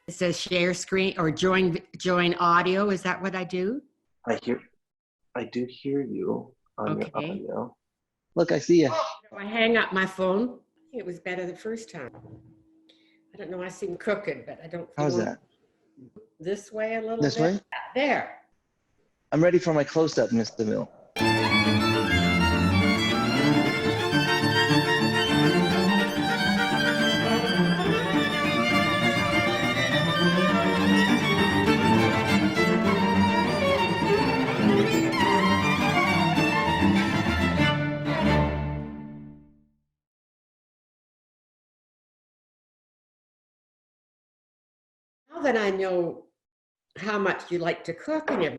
It says share screen or join audio. Is that what I do? I do hear you on your Okay. audio. Look, I see you. If I hang up my phone, I think it was better the first time. I don't know, I seem crooked, but I don't. How's that? This way a little This bit. way? There. I'm ready for my close-up, Mr. Mill. Now that I know how much you like to cook and everything,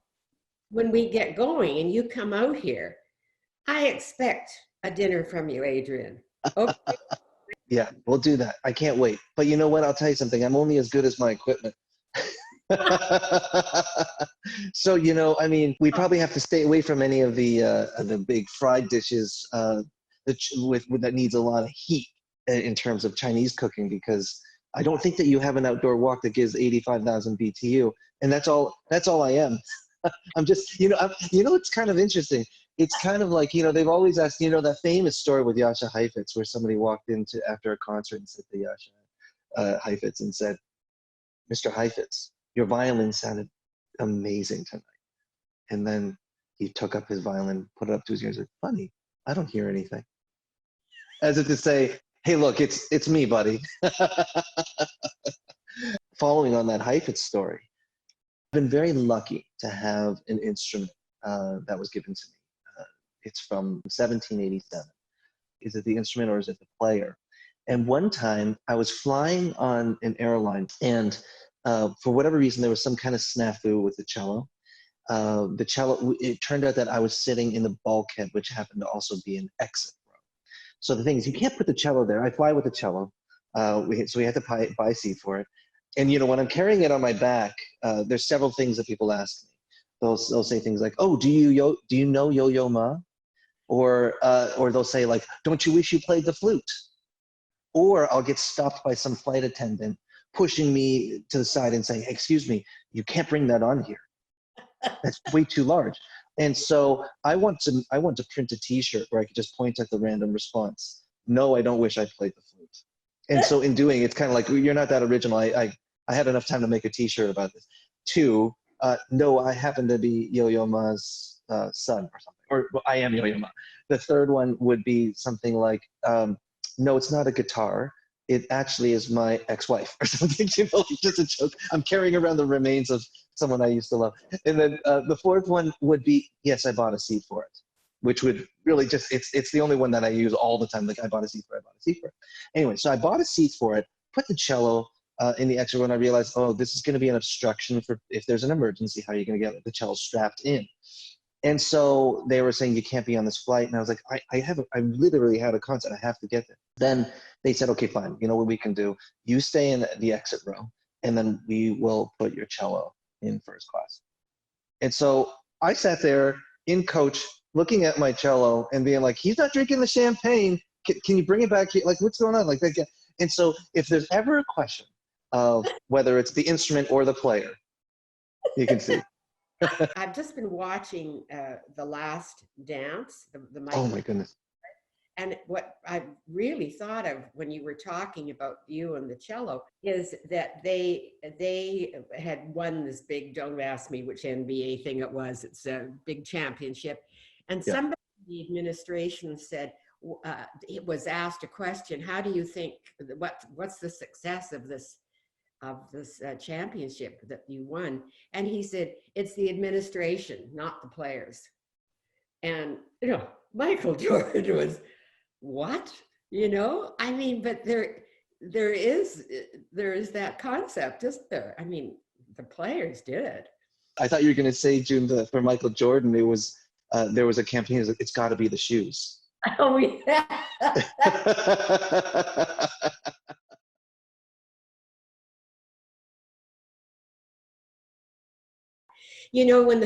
when we get going and you come out here, I expect a dinner from you, Adrian. Okay. Yeah, we'll do that. I can't wait. But you know what? I'll tell you something. I'm only as good as my equipment. So, you know, I mean, we probably have to stay away from any of the big fried dishes that needs a lot of heat in terms of Chinese cooking, because I don't think that you have an outdoor wok that gives 85,000 BTU, and that's all I am. I'm just, it's kind of interesting. It's kind of like, they've always asked, that famous story with Jascha Heifetz, where somebody walked into after a concert and said to Jascha Heifetz and said, "Mr. Heifetz, your violin sounded amazing tonight." And then he took up his violin, put it up to his ears, and said, "Funny, I don't hear anything." As if to say, "Hey, look, it's me, buddy." Following on that Heifetz story, I've been very lucky to have an instrument that was given to me. It's from 1787. Is it the instrument or is it the player? And one time I was flying on an airline, and for whatever reason, there was some kind of snafu with the cello. It turned out that I was sitting in the bulkhead, which happened to also be an exit row. So the thing is, you can't put the cello there. I fly with the cello. So we had to buy a seat for it. And, when I'm carrying it on my back, there's several things that people ask me. They'll say things like, "Oh, do you know Yo-Yo Ma?" Or they'll say, like, "Don't you wish you played the flute?" Or I'll get stopped by some flight attendant pushing me to the side and saying, "Excuse me, you can't bring that on here. That's way too large." And so I want to print a T-shirt where I could just point at the random response. "No, I don't wish I played the flute." And so in doing, it's kind of like, you're not that original. I had enough time to make a T-shirt about this. 2, no, I happen to be Yo-Yo Ma's son or something. Or well, I am Yo-Yo Ma. The third one would be something like, "No, it's not a guitar. It actually is my ex-wife," or something, just a joke. I'm carrying around the remains of someone I used to love. And then the fourth one would be, "Yes, I bought a seat for it," which would really just, it's the only one that I use all the time. Like, I bought a seat for it. Anyway, so I bought a seat for it, put the cello in the extra one. I realized, oh, this is going to be an obstruction for if there's an emergency, how are you going to get the cello strapped in? And so they were saying, "You can't be on this flight." And I was like, I literally had a concert. I have to get there. Then they said, "Okay, fine. You know what we can do? You stay in the exit row, and then we will put your cello in first class." And so I sat there in coach, looking at my cello and being like, "He's not drinking the champagne. Can you bring it back here? Like, what's going on?" Like that. And so if there's ever a question of whether it's the instrument or the player, you can see. I've just been watching The Last Dance, the Oh my goodness. And what I really thought of when you were talking about you and the cello is that they had won this big, don't ask me which NBA thing it was, it's a big championship. And Yeah. somebody in the administration said, it was asked a question, "How do you think, what's the success of this championship that you won?" And he said, "It's the administration, not the players." And, Michael Jordan was, what? I mean, but there is that concept, isn't there? I mean, the players did. I thought you were going to say, June, that for Michael Jordan, there was a campaign. It's got to be the shoes. Oh yeah. When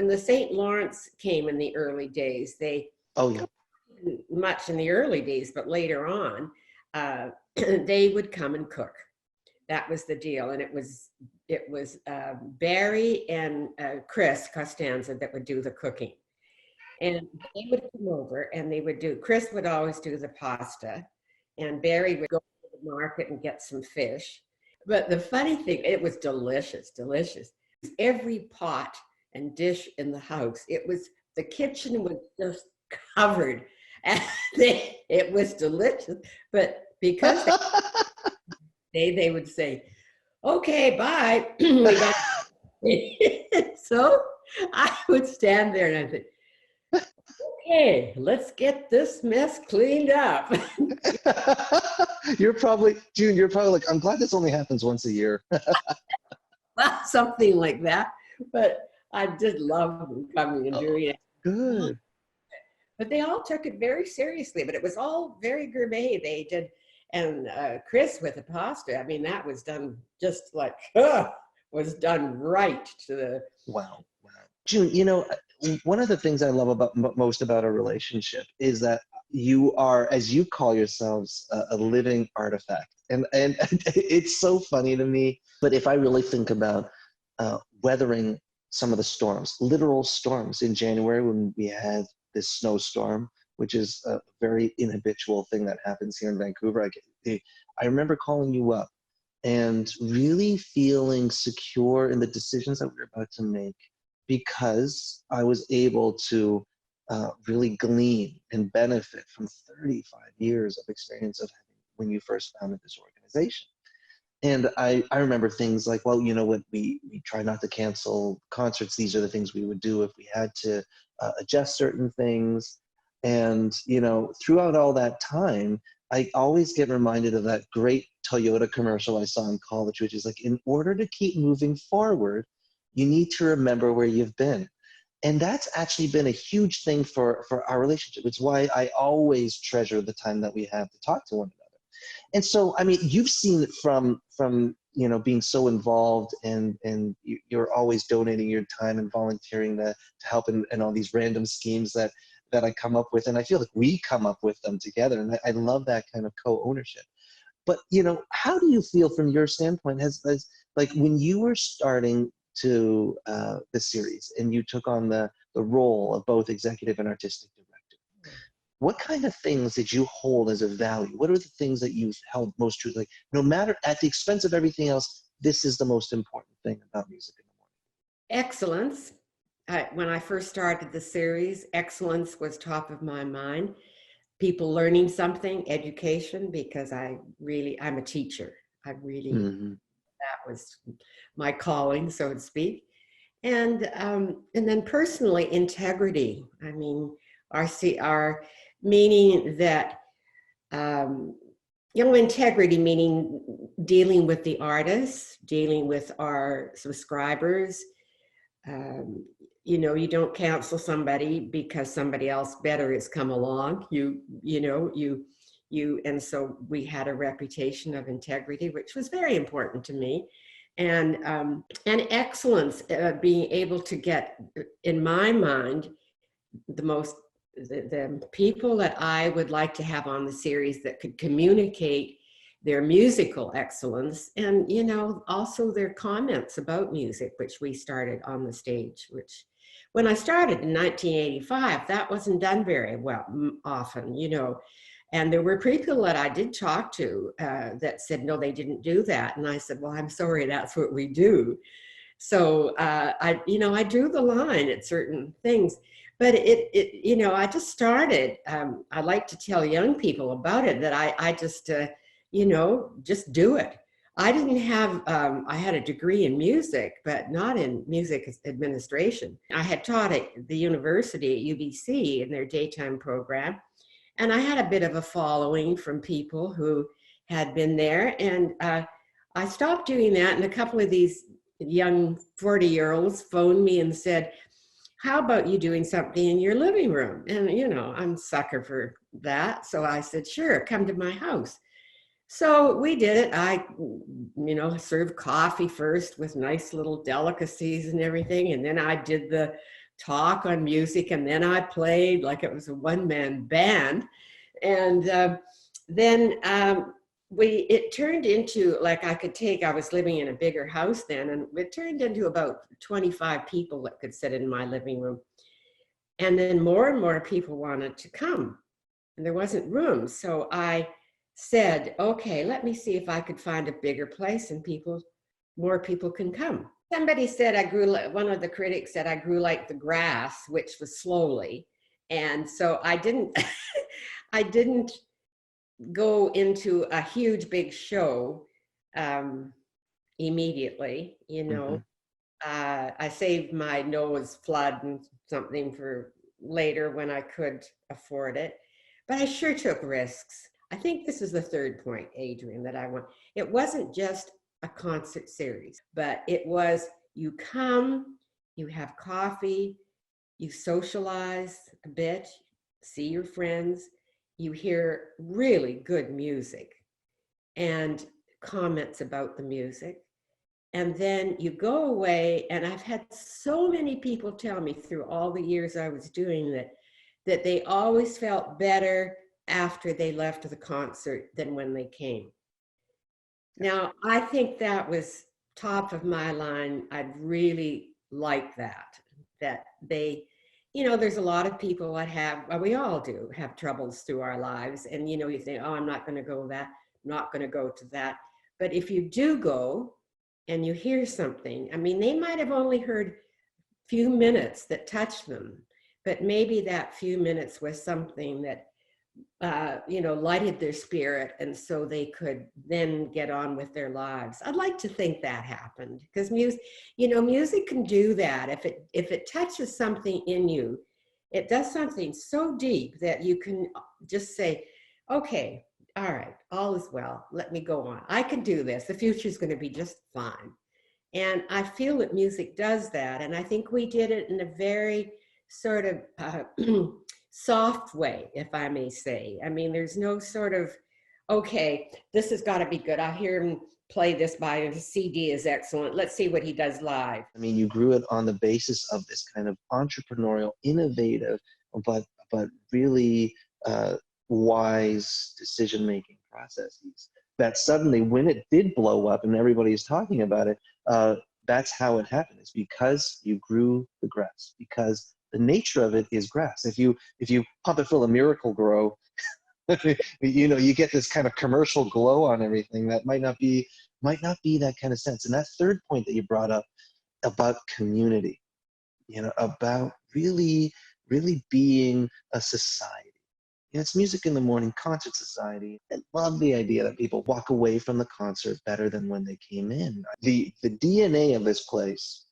the St. Lawrence came in the early days, much in the early days, but later on, they would come and cook. That was the deal. And it was Barry and Chris Costanza that would do the cooking. And they would come over and Chris would always do the pasta, and Barry would go to the market and get some fish. But the funny thing, it was delicious, delicious. Every pot and dish in the house, the kitchen was just covered. And it was delicious. But because they would say, okay, bye. So I would stand there and I'd think, okay, let's get this mess cleaned up. June, you're probably like, I'm glad this only happens once a year. Well, something like that. But I did love them coming and doing it. Good. But they all took it very seriously, but it was all very gourmet. They did, and Chris with the pasta, I mean, that was done just like, was done right to the... Wow. June, one of the things I love most about our relationship is that you are, as you call yourselves, a living artifact. And it's so funny to me. But if I really think about weathering some of the storms, literal storms in January when we had this snowstorm, which is a very inhabitual thing that happens here in Vancouver. I remember calling you up and really feeling secure in the decisions that we were about to make, because I was able to really glean and benefit from 35 years of experience of when you first founded this organization. And I remember things like, well, you know what, we try not to cancel concerts. These are the things we would do if we had to adjust certain things. And, throughout all that time, I always get reminded of that great Toyota commercial I saw in college, which is like, in order to keep moving forward, you need to remember where you've been. And that's actually been a huge thing for our relationship. It's why I always treasure the time that we have to talk to one another. And so, I mean, you've seen it from being so involved, and you're always donating your time and volunteering to help in all these random schemes that I come up with. And I feel like we come up with them together. And I love that kind of co-ownership. But, how do you feel from your standpoint, has like when you were starting to the series and you took on the role of both executive and artistic director, what kind of things did you hold as a value? What are the things that you've held most true? Like, no matter, at the expense of everything else, this is the most important thing about Music in the Morning. Excellence. When I first started the series, excellence was top of my mind. People learning something, education, because I'm a teacher. That was my calling, so to speak. And then personally, integrity. I mean, our meaning that, integrity meaning dealing with the artists, dealing with our subscribers. You don't cancel somebody because somebody else better has come along. And so we had a reputation of integrity, which was very important to me. And excellence, being able to get, in my mind, the people that I would like to have on the series that could communicate their musical excellence, and also their comments about music, which we started on the stage, which when I started in 1985, that wasn't done very well often, and there were people that I did talk to that said, no, they didn't do that. And I said, well, I'm sorry, that's what we do. So I drew the line at certain things. But I just started. I like to tell young people about it, that I just, just do it. I didn't have, I had a degree in music, but not in music administration. I had taught at the university at UBC in their daytime program. And I had a bit of a following from people who had been there. And I stopped doing that. And a couple of these young 40-year-olds phoned me and said, how about you doing something in your living room? And, I'm a sucker for that. So I said, sure, come to my house. So we did it. I, served coffee first with nice little delicacies and everything. And then I did the talk on music. And then I played like it was a one-man band. And then it turned into, like, I was living in a bigger house then, and it turned into about 25 people that could sit in my living room. And then more and more people wanted to come, and there wasn't room. So I said, okay, let me see if I could find a bigger place and more people can come. Somebody said one of the critics said I grew like the grass, which was slowly. And so I didn't, I didn't go into a huge big show immediately, you know. I saved my nose flood and something for later when I could afford it, but I sure took risks. I think this is the third point, Adrian, that I want. It wasn't just a concert series, but it was, you come, you have coffee, you socialize a bit, see your friends, you hear really good music and comments about the music. And then you go away, and I've had so many people tell me through all the years I was doing that they always felt better after they left the concert than when they came. Now, I think that was top of my line. I'd really like that they, there's a lot of people that well, we all do have troubles through our lives. And, you think, oh, I'm not going to go that, I'm not going to go to that. But if you do go, and you hear something, I mean, they might have only heard a few minutes that touched them, but maybe that few minutes was something that, lighted their spirit, and so they could then get on with their lives. I'd like to think that happened, because music can do that. If it touches something in you, it does something so deep that you can just say, okay, all right, all is well, let me go on. I can do this. The future is going to be just fine. And I feel that music does that. And I think we did it in a very sort of soft way, if I may say. I mean, there's no sort of, okay, this has got to be good. I hear him play this by his CD is excellent. Let's see what he does live. I mean, you grew it on the basis of this kind of entrepreneurial, innovative, but really wise decision-making processes that suddenly, when it did blow up and everybody's talking about it, that's how it happened. It's because you grew the grass, because the nature of it is grass. If you pump it full of Miracle Grow, you get this kind of commercial glow on everything that might not be that kind of sense. And that third point that you brought up about community, about really being a society. It's music in the morning, concert society. I love the idea that people walk away from the concert better than when they came in. The DNA of this place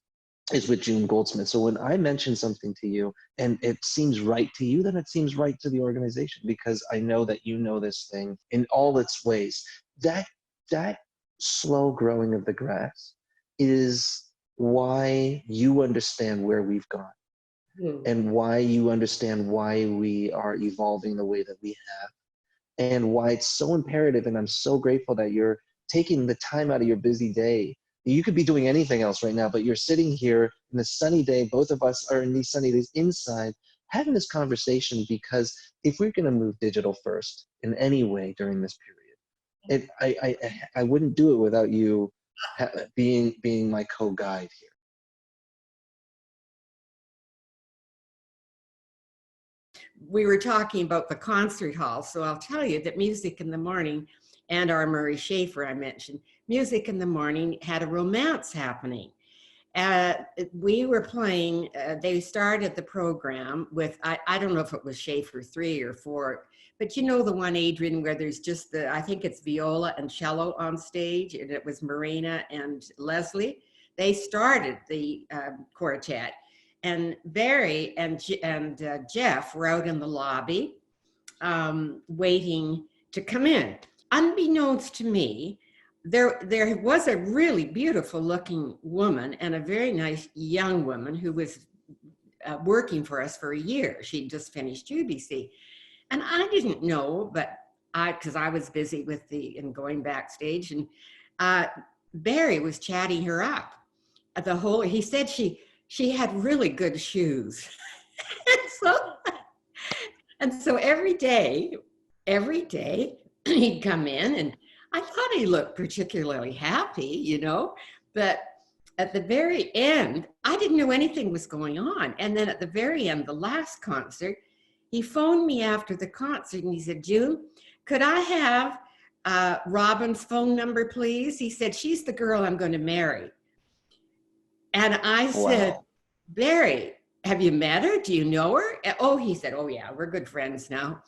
is with June Goldsmith. So when I mention something to you and it seems right to you, then it seems right to the organization, because I know that you know this thing in all its ways. That slow growing of the grass is why you understand where we've gone. And why you understand why we are evolving the way that we have, and why it's so imperative. And I'm so grateful that you're taking the time out of your busy day. You could be doing anything else right now, but you're sitting here in a sunny day. Both of us are in these sunny days inside having this conversation, because if we're going to move digital first in any way during this period, I wouldn't do it without you being my co-guide here. We were talking about the concert hall, so I'll tell you that Music in the Morning and our Murray Schaefer I mentioned, Music in the Morning had a romance happening. We were playing, they started the program with, I don't know if it was Schaefer 3 or 4, but you know the one, Adrian, where there's just I think it's viola and cello on stage, and it was Marina and Leslie. They started the quartet. And Barry and Jeff were out in the lobby waiting to come in. Unbeknownst to me, there was a really beautiful looking woman and a very nice young woman who was working for us for a year. She'd just finished UBC. And I didn't know, but because I was busy with and going backstage, and Barry was chatting her up. He said she had really good shoes. and so every day he'd come in, and I thought he looked particularly happy, you know, but at the very end, I didn't know anything was going on. And then at the very end, the last concert, he phoned me after the concert and he said, June, could I have Robin's phone number, please? He said, she's the girl I'm going to marry. And I said, Wow. Barry, have you met her? Do you know her? Oh, he said, oh, yeah, we're good friends now.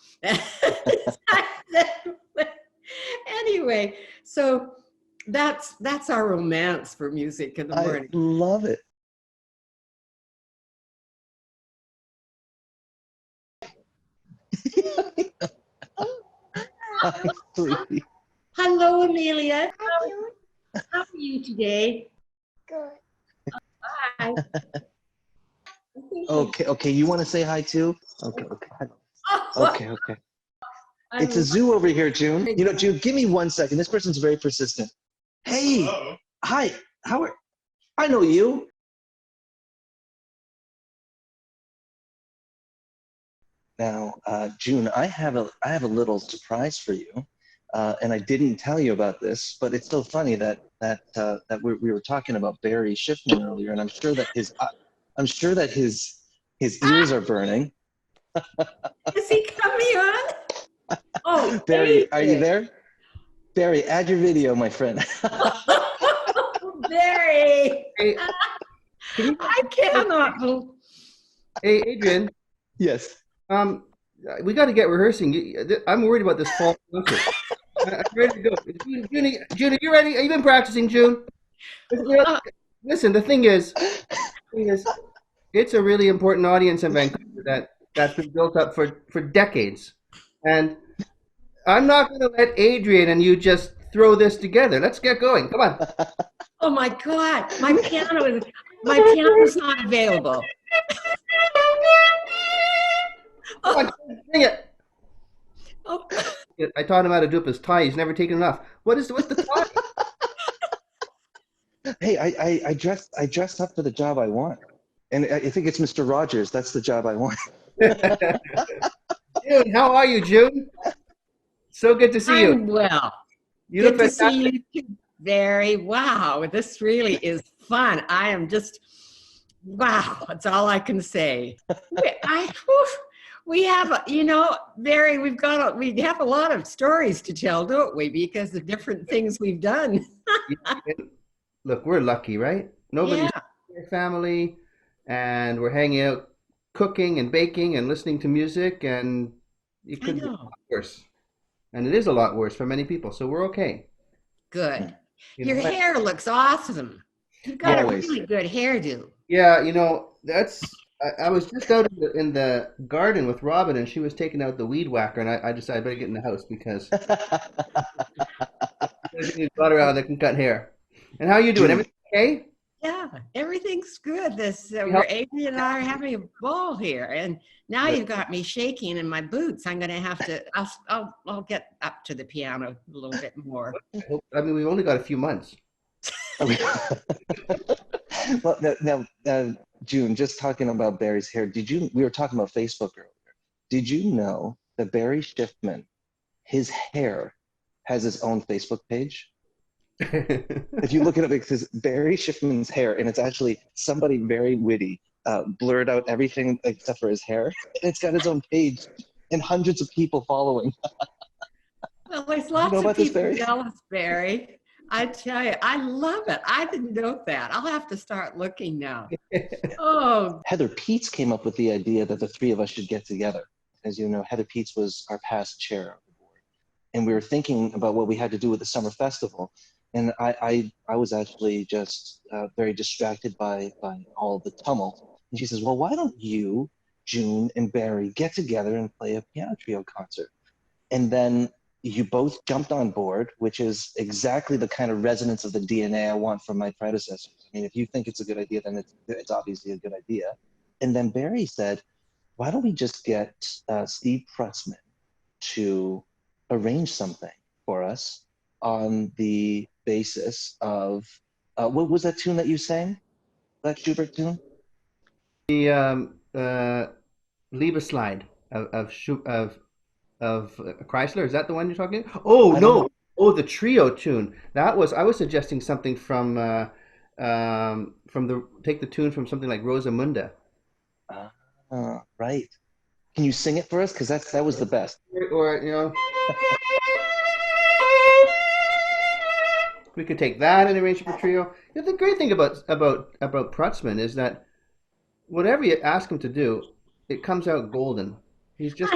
Anyway, so that's our romance for music in the I morning. love it. Hi, sweetie. Hello, Amelia. How are you today? Good. Hi. Okay. You want to say hi too? Okay. Okay. It's a I'm zoo over here, June. You know, June, give me 1 second. This person's very persistent. Hey, Hello. hi. How are? I know you. Now, June, I have a little surprise for you, and I didn't tell you about this, but it's so funny that we were talking about Barry Schiffman earlier, and I'm sure that his ears are burning. Is he coming on? Oh, Barry, are you David. there? Barry, add your video, my friend. Barry. Hey, can you, I cannot believe. hey, Adrian, Yes. um, we got to get rehearsing. I'm worried about this fall concert. I'm ready to go. June, are you ready? Have you been practicing, June? Listen, the thing is, it's a really important audience in Vancouver that's been built up for decades, and I'm not going to let Adrian and you just throw this together. Let's get going. Come on. Oh my God, my piano's not available. Come on, sing it. Oh, I taught him how to do up his tie. He's never taken it off. What's the tie? Hey, I dressed up for the job I want, and I think it's Mr. Rogers. That's the job I want. June, how are you, June? So good to see you. I'm well. You look Good to fantastic. see you too, Barry. Wow, this really is fun. I am just, wow, that's all I can say. We have, you know, Barry, we have a lot of stories to tell, don't we? Because of different things we've done. Look, we're lucky, right? Nobody's Yeah, in your family, and we're hanging out, cooking and baking and listening to music, and it I could be a know. lot worse. And it is a lot worse for many people, so we're okay. Good. You Your know, hair looks awesome. You've got yeah, a Always. really good hairdo. yeah, I was just out in the garden with Robin, and she was taking out the weed whacker, and I decided I better get in the house because there's a lot around that can cut hair. And how you doing? June, Everything okay? Yeah, everything's good. You help- Adrian and I are having a ball here, and now you've got me shaking in my boots. I'm going to have to. I'll get up to the piano a little bit more. I mean, we've only got a few months. well, now, June, just talking about Barry's hair, we were talking about Facebook earlier. Did you know that Barry Schiffman, his hair has his own Facebook page? If you look it up, it says Barry Schiffman's hair, and it's actually somebody very witty blurred out everything except for his hair. It's got its own page and hundreds of people following. Well, there's You know lots of about this, people Barry? jealous, Barry. I tell you, I love it. I didn't know that. I'll have to start looking now. Oh, Heather Peets came up with the idea that the three of us should get together. As you know, Heather Peets was our past chair of the board. And we were thinking about what we had to do with the summer festival. And I was actually just very distracted by all the tumult. And she says, well, why don't you, June, and Barry get together and play a piano trio concert? And then you both jumped on board, which is exactly the kind of resonance of the DNA I want from my predecessors. I mean, if you think it's a good idea, then it's obviously a good idea. And then Barry said, why don't we just get Steve Prutzman to arrange something for us on the basis of, what was that tune that you sang? That Schubert tune? The Liebeslide of Chrysler. Is that the one you're talking about? Oh I don't no, know. Oh, the trio tune. That was I was suggesting something from the take the tune from something like Rosamunda. Right. Can you sing it for us? Because that was the best. Or we could take that and arrange it for trio. The great thing about Prutzman is that whatever you ask him to do, it comes out golden. He's just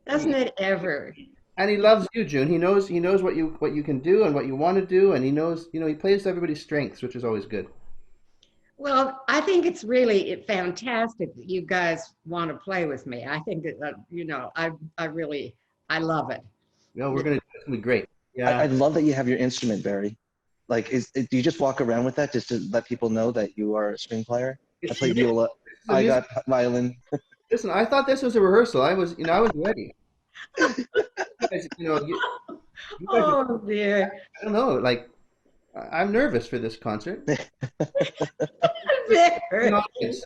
Doesn't it ever? and he loves you, June. He knows what you can do and what you want to do, and he knows he plays to everybody's strengths, which is always good. Well, I think it's really fantastic that you guys want to play with me. I think that, I really, I love it. It's gonna be great. I Yeah. love that you have your instrument, Barry. Like, do you just walk around with that just to let people know that you are a string player? I play viola. So I got violin. listen, I thought this was a rehearsal. I was ready. You guys, you guys, Oh dear. I don't know, like I'm nervous for this concert. The There. audience,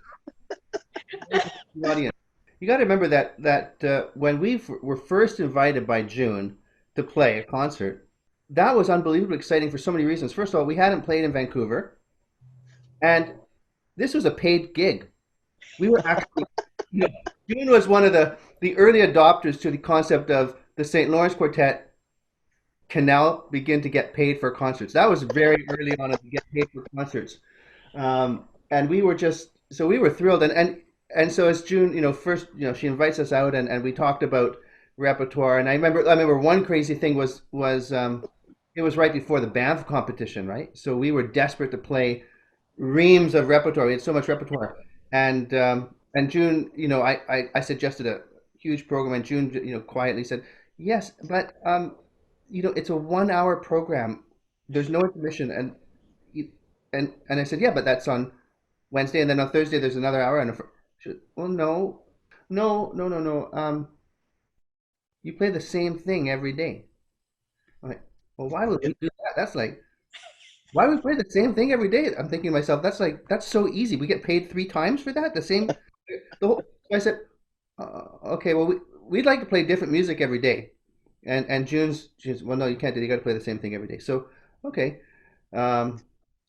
the audience. You got to remember that when we were first invited by June to play a concert, that was unbelievably exciting for so many reasons. First of all, we hadn't played in Vancouver, and this was a paid gig. We were actually, you know, June was one of the early adopters to the concept of the St. Lawrence Quartet can now begin to get paid for concerts. That was very early on to get paid for concerts. And we were we were thrilled. And so as June, first, she invites us out and we talked about repertoire. And I remember one crazy thing was it was right before the Banff competition, right? So we were desperate to play reams of repertoire. We had so much repertoire. And June, I suggested a huge program, and June, quietly said, "Yes, but it's a 1 hour program. There's no intermission." And I said, "Yeah, but that's on Wednesday, and then on Thursday there's another hour." And she said, "Well, no, no, no, no, no. You play the same thing every day." I'm like, "Well, why would we do that? That's like, why would we play the same thing every day?" I'm thinking to myself, that's so easy. We get paid 3 times for that. The same. So I said, "Okay, well, we'd like to play different music every day." And June's, well, no, you can't do. You got to play the same thing every day. So okay. Um,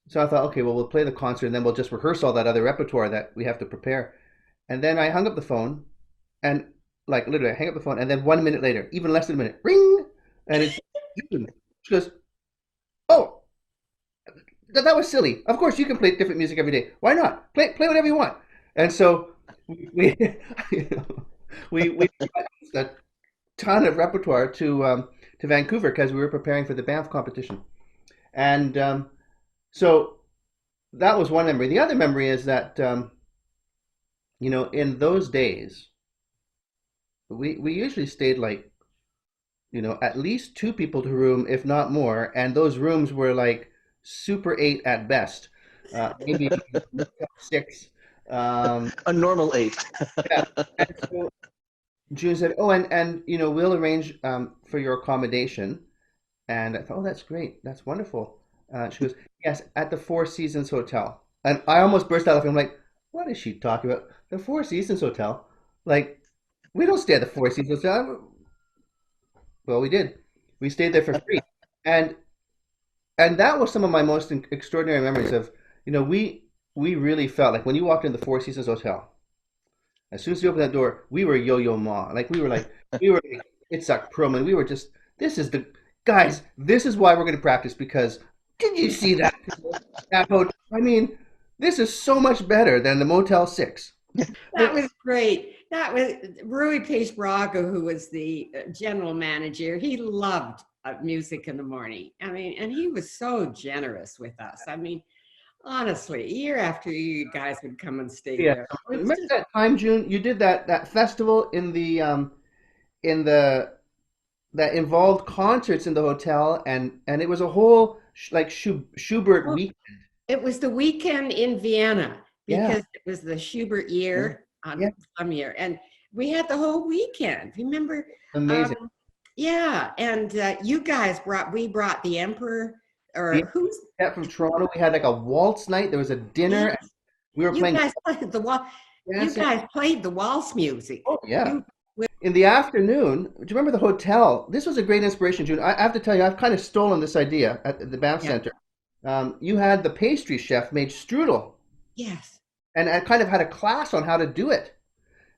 so I thought, okay, well, we'll play the concert and then we'll just rehearse all that other repertoire that we have to prepare. And then I hung up the phone, and like literally, I hang up the phone, and then 1 minute later, even less than a minute, ring, and it's June. She goes, "Oh, that was silly. Of course, you can play different music every day. Why not? Play whatever you want." And so we we practiced a ton of repertoire to Vancouver because we were preparing for the Banff competition, and so that was one memory. The other memory is that in those days we usually stayed like at least two people to room, if not more, and those rooms were like Super 8 at best, maybe six. A normal 8. Yeah, and so June said, "Oh, and we'll arrange for your accommodation." And I thought, "Oh, that's great. That's wonderful." She goes, "Yes, at the Four Seasons Hotel." And I almost burst out laughing. I'm like, "What is she talking about? The Four Seasons Hotel? Like, we don't stay at the Four Seasons Hotel." Well, we did. We stayed there for free, and that was some of my most extraordinary memories of we really felt like when you walked in the Four Seasons Hotel. As soon as you opened that door, we were Yo-Yo Ma. Like we were like Itzhak Perlman. We were just, this is the guys. This is why we're going to practice because did you see that? That hotel? I mean, this is so much better than the Motel 6. That was great. That was Rui Page Braga, who was the general manager. He loved music in the morning. I mean, and he was so generous with us. I mean, honestly, year after year, you guys would come and stay Yeah. there. Remember that time, June? You did that festival in the that involved concerts in the hotel, and it was a whole like Schubert Well, week. it was the weekend in Vienna Yeah, because it was the Schubert Yeah. year yeah, on some year, and we had the whole weekend. Remember? amazing. Yeah, and you guys brought the Emperor, The or who's cat from Toronto. We had like a waltz night. There was a dinner. yes, We were you playing guys played the wal. You dancing. guys played the waltz music. Oh yeah, You In the afternoon, do you remember the hotel? This was a great inspiration, June. I have to tell you, I've kind of stolen this idea at the Banff Yeah. Center. You had the pastry chef made strudel, Yes. and I kind of had a class on how to do it.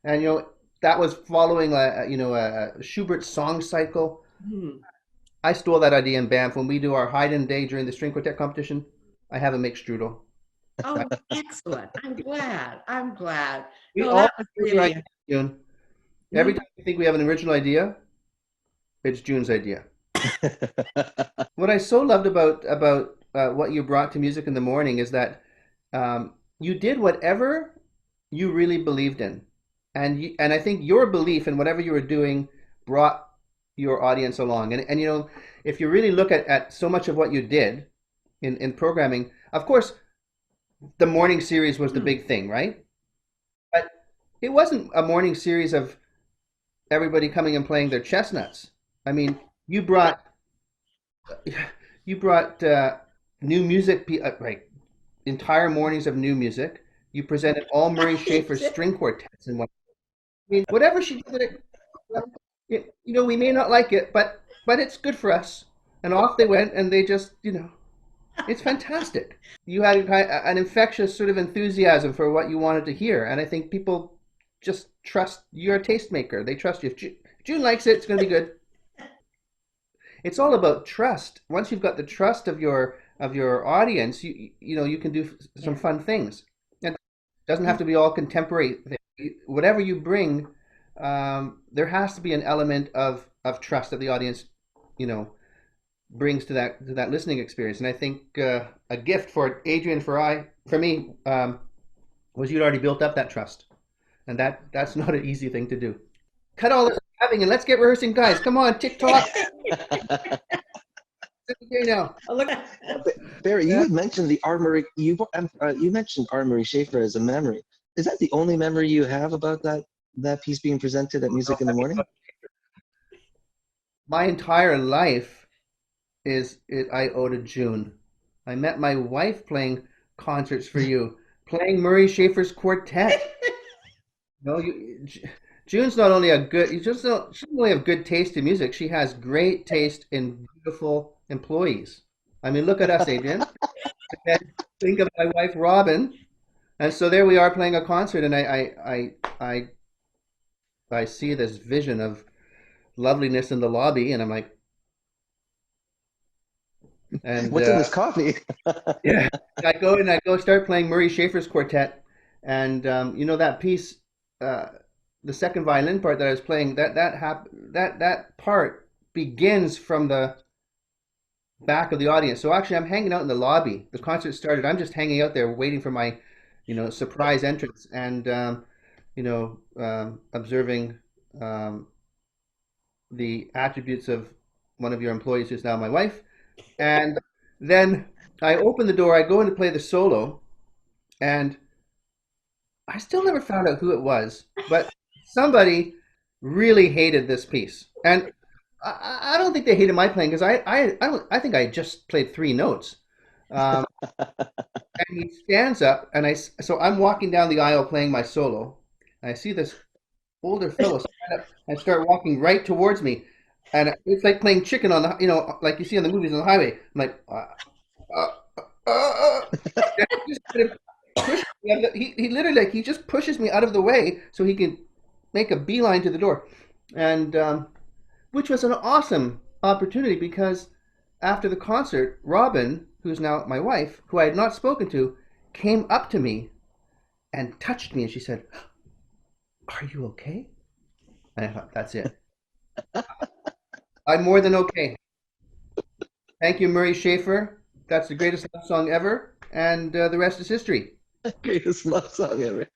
And that was following a Schubert song cycle. Hmm. I stole that idea in Banff when we do our Haydn day during the String Quartet competition. I have him make strudel. Oh, excellent. I'm glad. I'm glad. We No, all that was have really ideas, June. Every time we think we have an original idea, it's June's idea. What I so loved about what you brought to music in the morning is that you did whatever you really believed in, and I think your belief in whatever you were doing brought your audience along. And if you really look at so much of what you did in programming, of course, the morning series was the big thing, right? But it wasn't a morning series of everybody coming and playing their chestnuts. I mean, you brought new music, right? Entire mornings of new music. You presented all Murray Schafer's string quartets and what. I mean, whatever she did, we may not like it, but it's good for us. And off they went, and they just, it's fantastic. You had an infectious sort of enthusiasm for what you wanted to hear, and I think people just trust you're a tastemaker. They trust you. If June likes it, it's going to be good. It's all about trust. Once you've got the trust of your audience, you can do some fun things. And it doesn't have to be all contemporary. Whatever you bring, there has to be an element of trust that the audience, brings to that listening experience. And I think a gift for Adrian, for me, was you'd already built up that trust, and that's not an easy thing to do. Cut all this having and let's get rehearsing, guys. Come on, TikTok. Okay, now. Oh, look. Barry, you had mentioned the Armory. You mentioned Armory Schafer as a memory. Is that the only memory you have about that piece being presented at Music in the Morning? My entire life I owe to June. I met my wife playing concerts for you, playing Murray Schafer's quartet. June's not only she doesn't only have good taste in music, she has great taste in beautiful employees. I mean, look at us, Adrian. And think of my wife, Robin. And so there we are playing a concert, and I see this vision of loveliness in the lobby, and I'm like, and what's in this coffee? yeah, I go start playing Murray Schafer's quartet, and that piece, the second violin part that I was playing, that part begins from the back of the audience. So actually, I'm hanging out in the lobby. The concert started. I'm just hanging out there waiting for my, surprise entrance, and observing the attributes of one of your employees who's now my wife. And then I open the door, I go in to play the solo, and I still never found out who it was, but somebody really hated this piece. And I don't think they hated my playing, because I think I just played 3 notes. And he stands up, and so I'm walking down the aisle playing my solo, and I see this older fellow stand up and start walking right towards me. And it's like playing chicken on the, like you see on the movies on the highway. I'm like, he literally, he just pushes me out of the way so he can make a beeline to the door. And which was an awesome opportunity, because after the concert, Robin, who's now my wife, who I had not spoken to, came up to me and touched me, and she said, "Are you okay?" And I thought, that's it. I'm more than okay. Thank you, Murray Schafer. That's the greatest love song ever, and the rest is history. Greatest love song ever.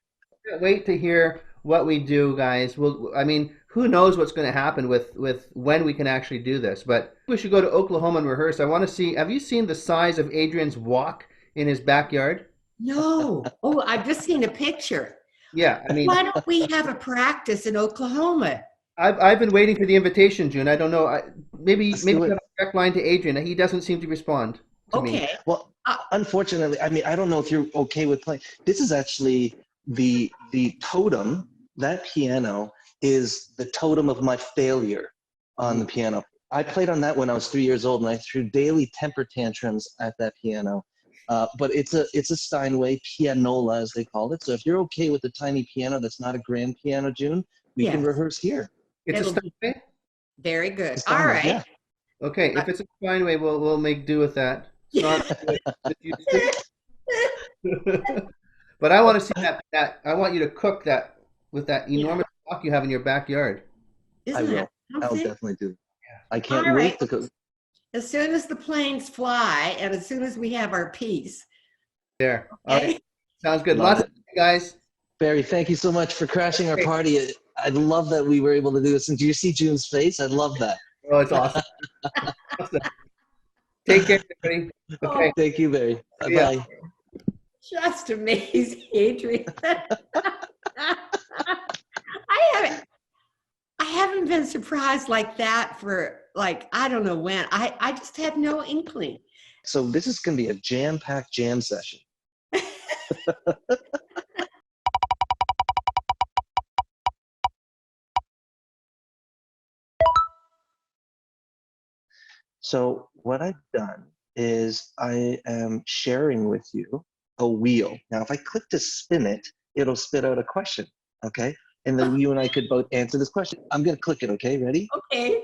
Can't wait to hear what we do, guys. Who knows what's going to happen with when we can actually do this? But we should go to Oklahoma and rehearse. I want to see. Have you seen the size of Adrian's walk in his backyard? No. Oh, I've just seen a picture. Yeah, Why don't we have a practice in Oklahoma? I've been waiting for the invitation, June. I don't know. Maybe Let's you do it. have a direct line to Adrian. He doesn't seem to respond to me. Okay. Well, unfortunately, I don't know if you're okay with playing. This is actually the totem. That piano is the totem of my failure on the piano. I played on that when I was 3 years old, and I threw daily temper tantrums at that piano. But it's a Steinway pianola, as they call it. So if you're okay with the tiny piano that's not a grand piano, June, we can Yes. rehearse here. It's It'll a be Steinway? very good. It's All Steinway, right. yeah. Okay, if it's a Steinway, we'll make do with that. Sorry. But I want to see that. I want you to cook that with that enormous wok you have in your backyard. I Isn't that will. I'll something? definitely do. I All can't right. wait to go. As soon as the planes fly and as soon as we have our peace. There. All Okay. right. Sounds good. Love Lots of guys. Barry, thank you so much for crashing our party. I love that we were able to do this. And do you see June's face? I love that. Oh, it's awesome. Awesome. Take care, everybody. Okay. Thank you, Barry. Yeah. Bye-bye. Just amazing, Adrian. I haven't been surprised like that for like, I don't know when. I just had no inkling. So this is going to be a jam-packed jam session. So what I've done is I am sharing with you a wheel. Now, if I click to spin it, it'll spit out a question, okay? And then you and I could both answer this question. I'm going to click it, okay? Ready? Okay.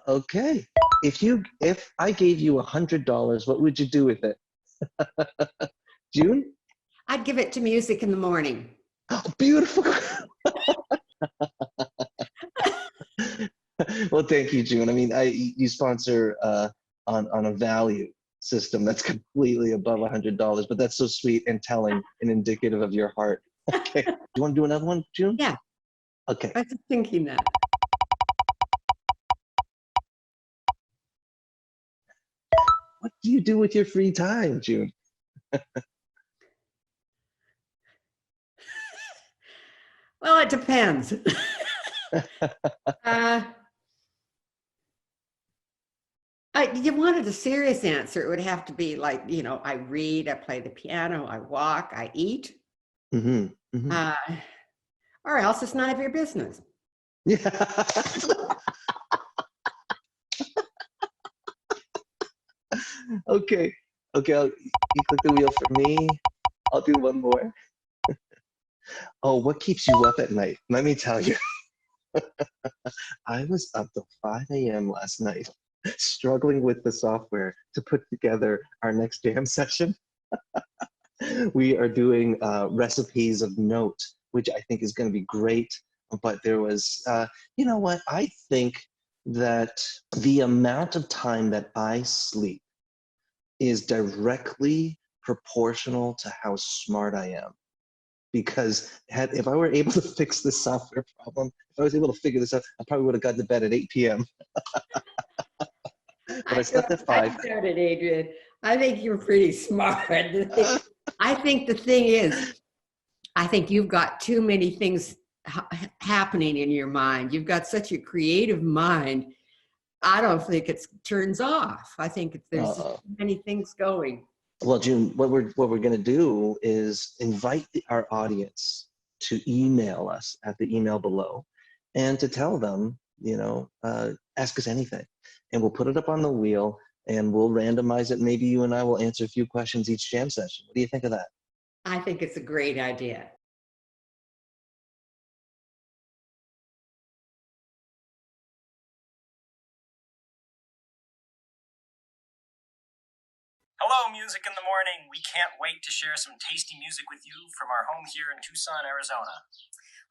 Okay. If I gave you $100, what would you do with it? June? I'd give it to music in the morning. Oh, beautiful. Well, thank you, June. I mean, you sponsor on a value system that's completely above $100, but that's so sweet and telling and indicative of your heart. Okay. Do you want to do another one, June? Yeah. Okay. I was just thinking that. What do you do with your free time, June? Well, it depends. You wanted a serious answer. It would have to be like, I read, I play the piano, I walk, I eat. Mm-hmm. Mm-hmm. Or else it's none of your business. Yeah. Okay. Okay. You click the wheel for me. I'll do one more. Oh, what keeps you up at night? Let me tell you. I was up till 5 a.m. last night, struggling with the software to put together our next jam session. We are doing recipes of note, which I think is going to be great. But there was, you know what? I think that the amount of time that I sleep is directly proportional to how smart I am. Because if I were able to fix this software problem, if I was able to figure this out, I probably would have gotten to bed at 8 p.m. But I slept at 5. I got it, Adrian. I think you're pretty smart. I think the thing is, I think you've got too many things happening in your mind. You've got such a creative mind. I don't think it turns off. I think there's too many things going. Well, June, what we're going to do is invite our audience to email us at the email below, and to tell them, ask us anything, and we'll put it up on the wheel, and we'll randomize it. Maybe you and I will answer a few questions each jam session. What do you think of that? I think it's a great idea. Hello, Music in the Morning. We can't wait to share some tasty music with you from our home here in Tucson, Arizona.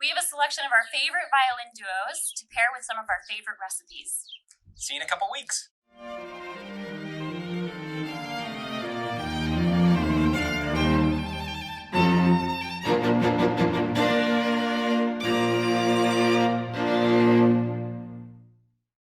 We have a selection of our favorite violin duos to pair with some of our favorite recipes. See you in a couple weeks.